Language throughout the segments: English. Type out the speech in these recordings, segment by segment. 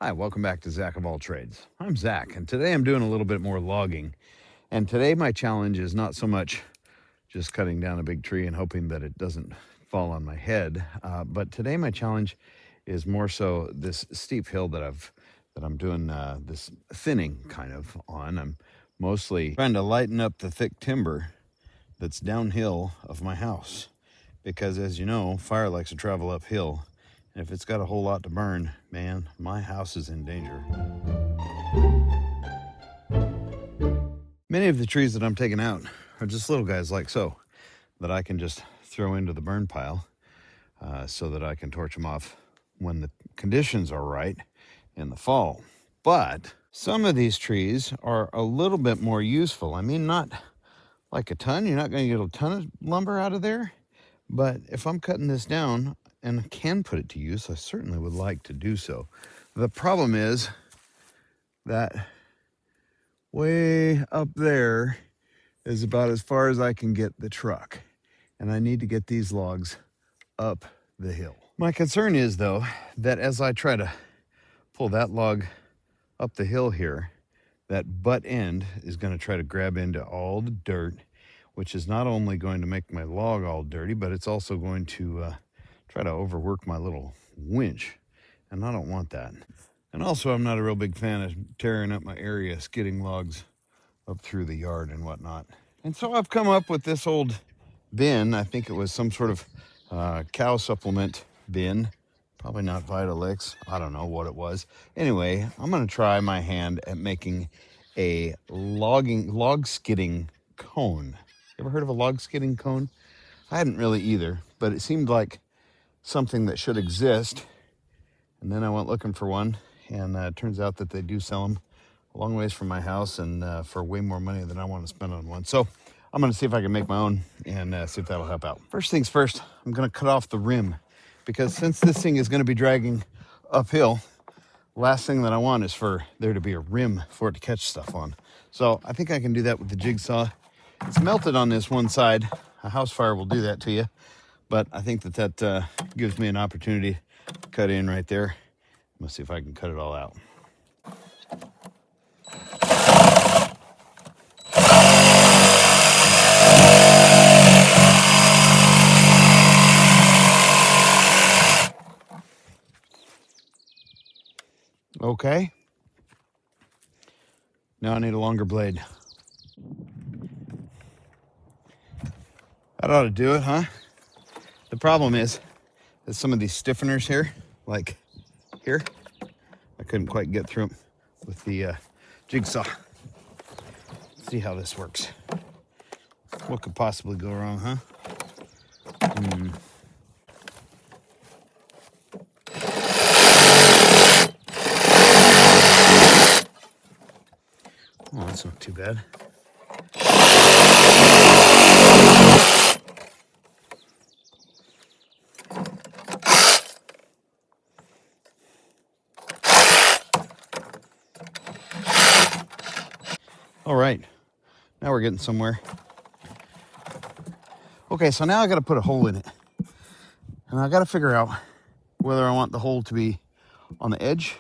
Hi, welcome back to Zach of All Trades. I'm Zach, and today I'm doing a little bit more logging. And today my challenge is not so much just cutting down a big tree and hoping that it doesn't fall on my head, but today my challenge is more so this steep hill that I'm doing this thinning kind of on. I'm mostly trying to lighten up the thick timber that's downhill of my house, because as you know, fire likes to travel uphill. And if it's got a whole lot to burn, man, my house is in danger. Many of the trees that I'm taking out are just little guys like so, that I can just throw into the burn pile so that I can torch them off when the conditions are right in the fall. But some of these trees are a little bit more useful. I mean, not like a ton. You're not going to get a ton of lumber out of there. But if I'm cutting this down and can put it to use, I certainly would like to do so. The problem is that way up there is about as far as I can get the truck. And I need to get these logs up the hill. My concern is, though, that as I try to pull that log up the hill here, that butt end is going to try to grab into all the dirt, which is not only going to make my log all dirty, but it's also going to try to overwork my little winch. And I don't want that. And also, I'm not a real big fan of tearing up my area, skidding logs up through the yard and whatnot. And so I've come up with this old bin. I think it was some sort of cow supplement bin. Probably not Vitalix. I don't know what it was. Anyway, I'm going to try my hand at making a log skidding cone. You ever heard of a log skidding cone? I hadn't really either, but it seemed like something that should exist. And then I went looking for one, and it turns out that they do sell them a long ways from my house and for way more money than I want to spend on one. So I'm going to see if I can make my own and see if that'll help out. First things first, I'm going to cut off the rim, because since this thing is going to be dragging uphill, last thing that I want is for there to be a rim for it to catch stuff on. So I think I can do that with the jigsaw. It's melted on this one side. A house fire will do that to you, but I think that gives me an opportunity to cut in right there. I'm going to see if I can cut it all out. Okay. Now I need a longer blade. That ought to do it, huh? The problem is that some of these stiffeners here, like here, I couldn't quite get through them with the jigsaw. Let's see how this works. What could possibly go wrong, huh? Oh, that's not too bad. All right, now we're getting somewhere. Okay, so now I got to put a hole in it. And I got to figure out whether I want the hole to be on the edge,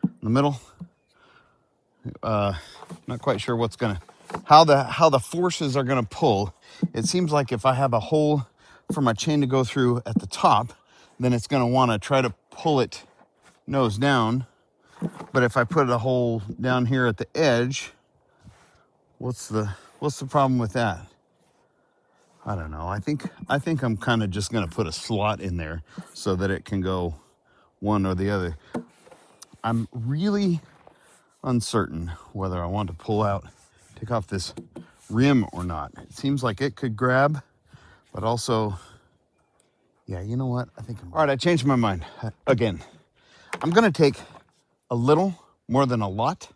in the middle. Not quite sure how the forces are gonna pull. It seems like if I have a hole for my chain to go through at the top, then it's gonna want to try to pull it nose down. But if I put a hole down here at the edge, what's the problem with that? I don't know. I think I'm kind of just gonna put a slot in there so that it can go one or the other. I'm really uncertain whether I want to take off this rim or not. It seems like it could grab, but also, yeah, you know what? All right, I changed my mind again. I'm gonna take a little more than a lot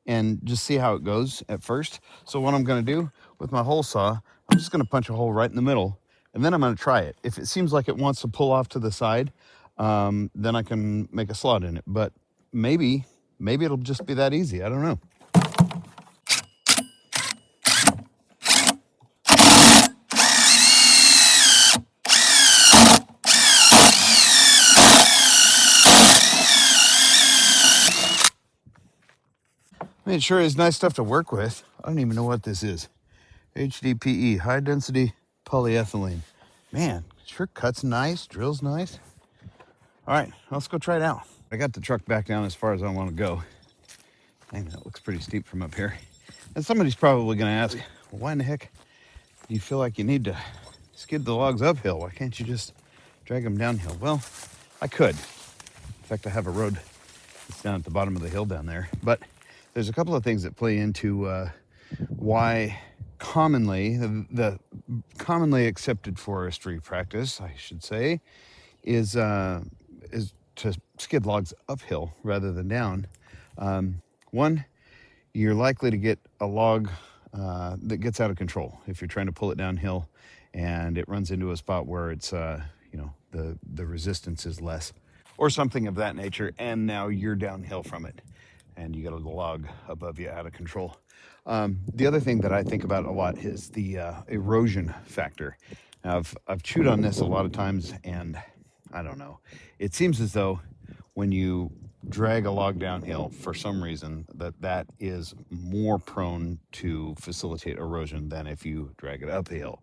and just see how it goes at first. So what I'm gonna do with my hole saw, I'm just gonna punch a hole right in the middle, and then I'm gonna try it. If it seems like it wants to pull off to the side, then I can make a slot in it. But maybe it'll just be that easy. I don't know. I mean, it sure is nice stuff to work with. I don't even know what this is. HDPE, high density polyethylene. Man, sure cuts nice, drills nice. All right, let's go try it out. I got the truck back down as far as I want to go. Dang, that looks pretty steep from up here. And somebody's probably going to ask, well, why in the heck do you feel like you need to skid the logs uphill? Why can't you just drag them downhill? Well, I could. In fact, I have a road that's down at the bottom of the hill down there. But there's a couple of things that play into why commonly, the commonly accepted forestry practice, I should say, is to skid logs uphill rather than down. One, you're likely to get a log that gets out of control if you're trying to pull it downhill and it runs into a spot where it's the resistance is less or something of that nature, and now you're downhill from it and you got a log above you out of control. The other thing that I think about a lot is the erosion factor. Now, I've chewed on this a lot of times, and I don't know. It seems as though when you drag a log downhill, for some reason, that is more prone to facilitate erosion than if you drag it up the hill.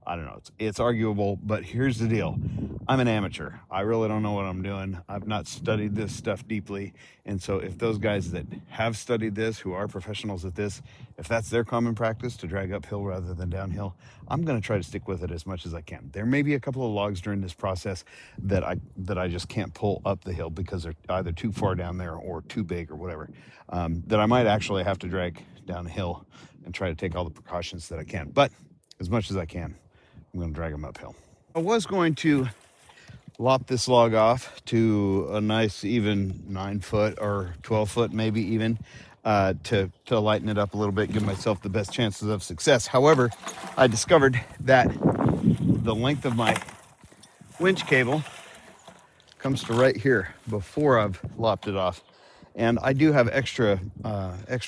I don't know. It's arguable, but here's the deal. I'm an amateur. I really don't know what I'm doing. I've not studied this stuff deeply. And so if those guys that have studied this, who are professionals at this, if that's their common practice to drag uphill rather than downhill, I'm going to try to stick with it as much as I can. There may be a couple of logs during this process that I just can't pull up the hill because they're either too far down there or too big or whatever, that I might actually have to drag downhill and try to take all the precautions that I can. But as much as I can, I'm going to drag them uphill. I was going to lop this log off to a nice even 9 foot or 12 foot, maybe even, to lighten it up a little bit, give myself the best chances of success. However, I discovered that the length of my winch cable comes to right here before I've lopped it off. And I do have extra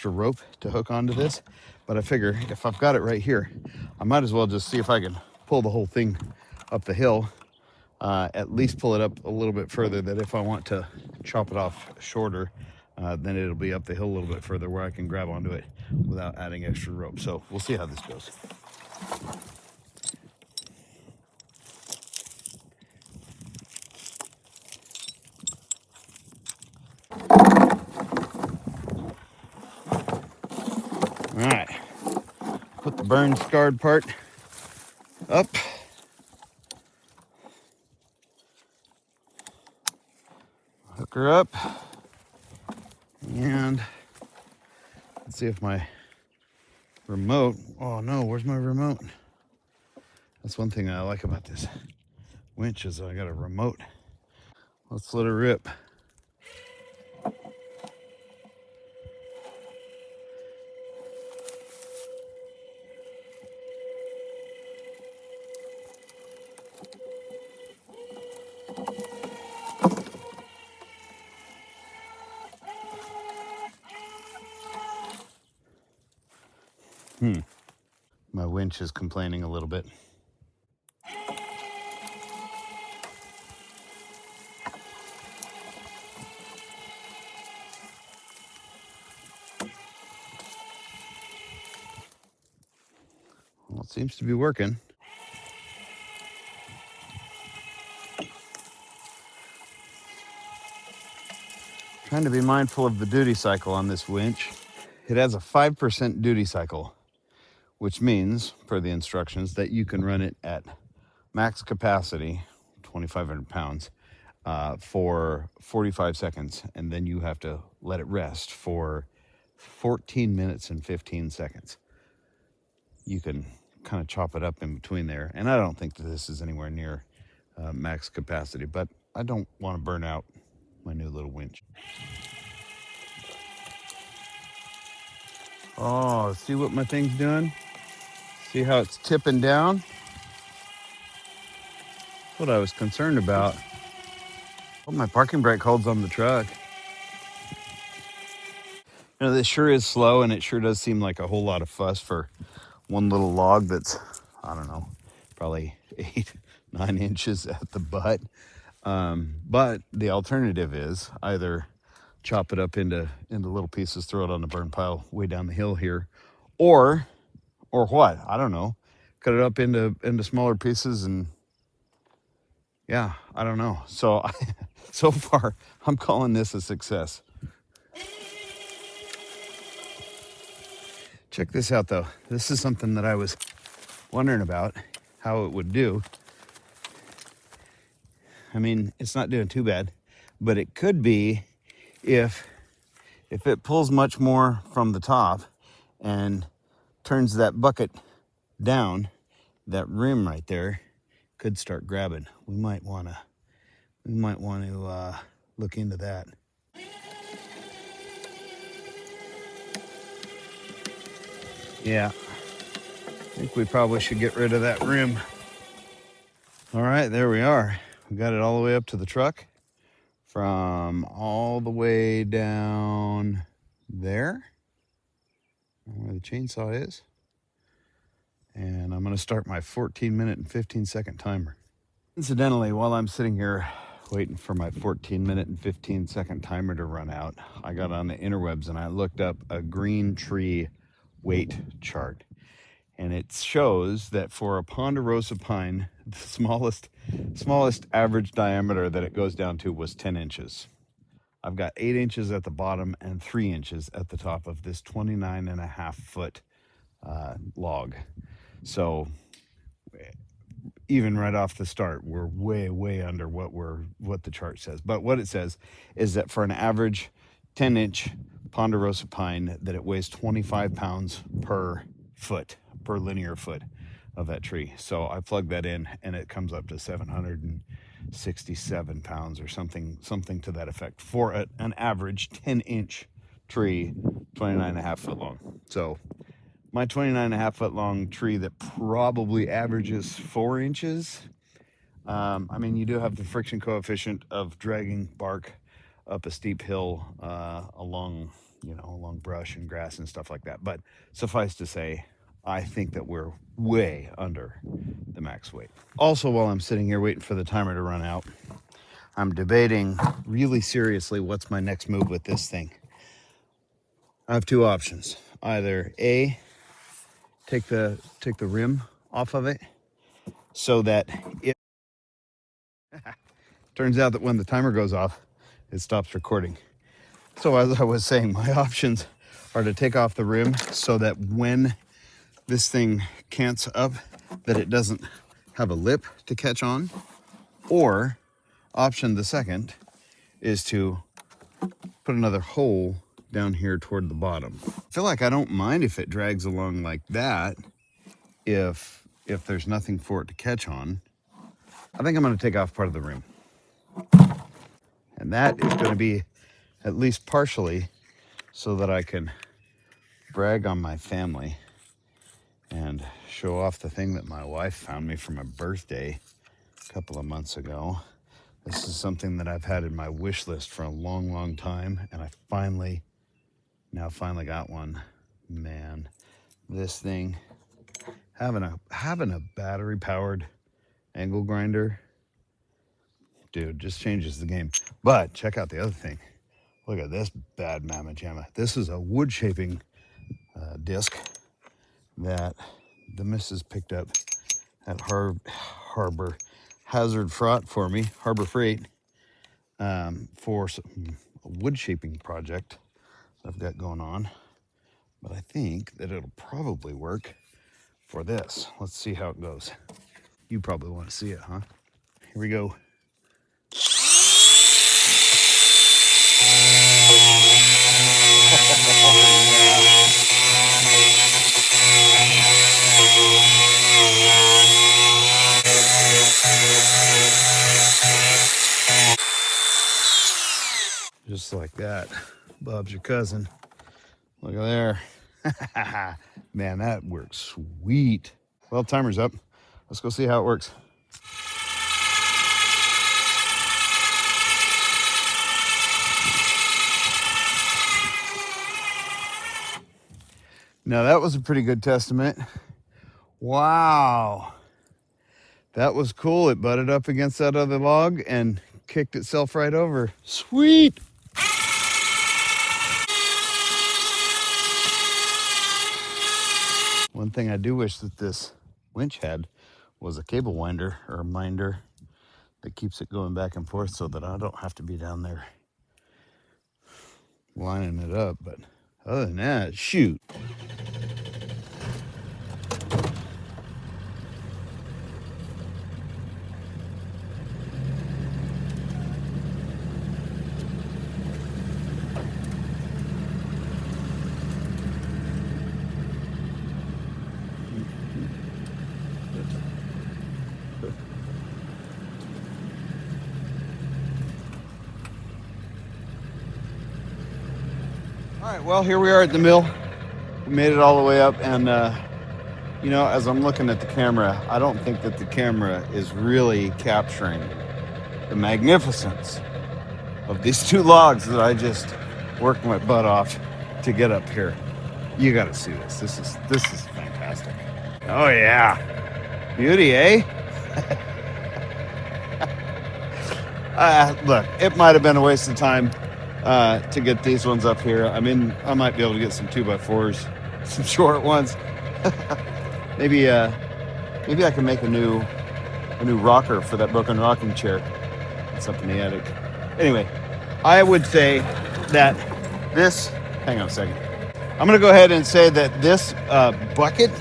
rope to hook onto this, but I figure if I've got it right here, I might as well just see if I can pull the whole thing up the hill, at least pull it up a little bit further, that if I want to chop it off shorter, then it'll be up the hill a little bit further where I can grab onto it without adding extra rope. So we'll see how this goes. All right, put the burn scarred part up. Hook her up, and let's see if my remote, oh no, where's my remote? That's one thing I like about this winch is I got a remote. Let's let her rip. My winch is complaining a little bit. Well, it seems to be working. Trying to be mindful of the duty cycle on this winch. It has a 5% duty cycle, which means, per the instructions, that you can run it at max capacity, 2,500 pounds, for 45 seconds, and then you have to let it rest for 14 minutes and 15 seconds. You can kind of chop it up in between there, and I don't think that this is anywhere near max capacity, but I don't want to burn out my new little winch. Oh, see what my thing's doing? See how it's tipping down? That's what I was concerned about. Oh, my parking brake holds on the truck. You know, this sure is slow, and it sure does seem like a whole lot of fuss for one little log that's, I don't know, probably 8-9 inches at the butt. But the alternative is either chop it up into little pieces, throw it on the burn pile way down the hill here, or what? I don't know. Cut it up into smaller pieces, and yeah, I don't know. So so far, I'm calling this a success. Check this out, though. This is something that I was wondering about how it would do. I mean, it's not doing too bad, but it could be if it pulls much more from the top and turns that bucket down, that rim right there could start grabbing. We might want to look into that. Yeah, I think we probably should get rid of that rim. All right, there we are. We got it all the way up to the truck, from all the way down there where the chainsaw is. And I'm going to start my 14-minute and 15-second timer. Incidentally, while I'm sitting here waiting for my 14-minute and 15-second timer to run out, I got on the interwebs and I looked up a green tree weight chart. And it shows that for a ponderosa pine, the smallest average diameter that it goes down to was 10 inches. I've got 8 inches at the bottom and 3 inches at the top of this 29.5 foot log. So even right off the start, we're way under what the chart says. But what it says is that for an average 10-inch ponderosa pine, that it weighs 25 pounds per linear foot of that tree. So I plug that in and it comes up to 767 pounds or something to that effect for an average 10-inch tree, 29.5 foot long. So my 29.5 foot long tree that probably averages 4 inches. I mean, you do have the friction coefficient of dragging bark up a steep hill along brush and grass and stuff like that. But suffice to say, I think that we're way under the max weight. Also, while I'm sitting here waiting for the timer to run out, I'm debating really seriously what's my next move with this thing. I have two options. Either A, take the rim off of it so that it turns out that when the timer goes off, it stops recording. So as I was saying, my options are to take off the rim so that when this thing cants up, that it doesn't have a lip to catch on. Or option the second is to put another hole down here toward the bottom. I feel like I don't mind if it drags along like that, if there's nothing for it to catch on. I think I'm going to take off part of the rim. And that is going to be at least partially so that I can brag on my family and show off the thing that my wife found me for my birthday a couple of months ago. This is something that I've had in my wish list for a long time, and I finally got one. Man, this thing, having a battery powered angle grinder, dude, just changes the game. But check out the other thing. Look at this bad mamma jamma. This is a wood shaping disc that the missus picked up at Harbor Hazard Fraught for me, Harbor Freight, for a wood shaping project I've got going on. But I think that it'll probably work for this. Let's see how it goes. You probably want to see it, huh? Here we go. Just like that. Bob's your cousin. Look at there. Man, that works sweet. Well, timer's up. Let's go see how it works. Now, that was a pretty good testament. Wow. That was cool. It butted up against that other log and kicked itself right over. Sweet. one thing I do wish that this winch had was a cable winder or a minder that keeps it going back and forth so that I don't have to be down there lining it up. But other than that, shoot. All right, well, here we are at the mill. We made it all the way up, and you know, as I'm looking at the camera, I don't think that the camera is really capturing the magnificence of these 2 logs that I just worked my butt off to get up here. You got to see this. This is fantastic. Oh yeah, beauty, eh? Look, it might have been a waste of time to get these ones up here. I mean, I might be able to get some 2x4s, some short ones. maybe I can make a new rocker for that broken rocking chair. It's up in the attic. Anyway, I would say that this. Hang on a second. I'm going to go ahead and say that this bucket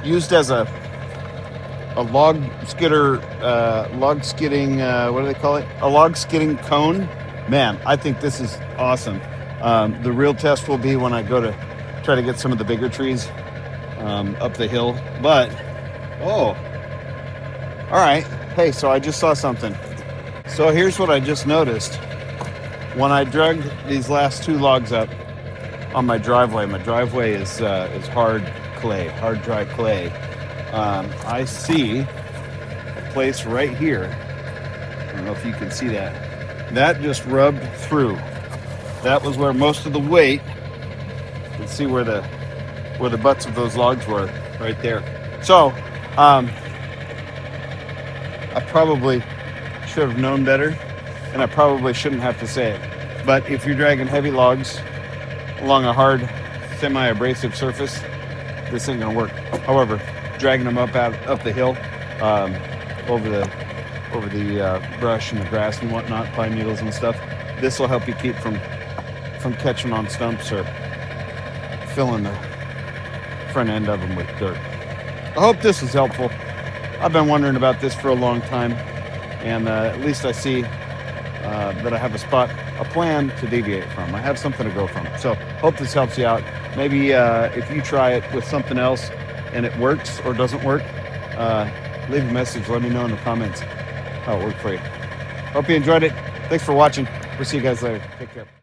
used as a log skidding, what do they call it? A log skidding cone. Man, I think this is awesome. The real test will be when I go to try to get some of the bigger trees up the hill. But, oh, all right. Hey, so I just saw something. So here's what I just noticed. When I dragged these last 2 logs up on my driveway is hard clay, hard dry clay. I see a place right here. I don't know if you can see that. That just rubbed through. That was where most of the weight. You can see where the butts of those logs were, right there. So, I probably should have known better, and I probably shouldn't have to say it. But if you're dragging heavy logs along a hard, semi-abrasive surface, this ain't gonna work. However, dragging them up the hill, over the brush and the grass and whatnot, pine needles and stuff, this will help you keep from catching on stumps or filling the front end of them with dirt. I hope this was helpful. I've been wondering about this for a long time, and at least I see that I have a plan to deviate from. I have something to go from. So hope this helps you out. Maybe if you try it with something else and it works or doesn't work, leave a message. Let me know in the comments how it worked for you. Hope you enjoyed it. Thanks for watching. We'll see you guys later. Take care.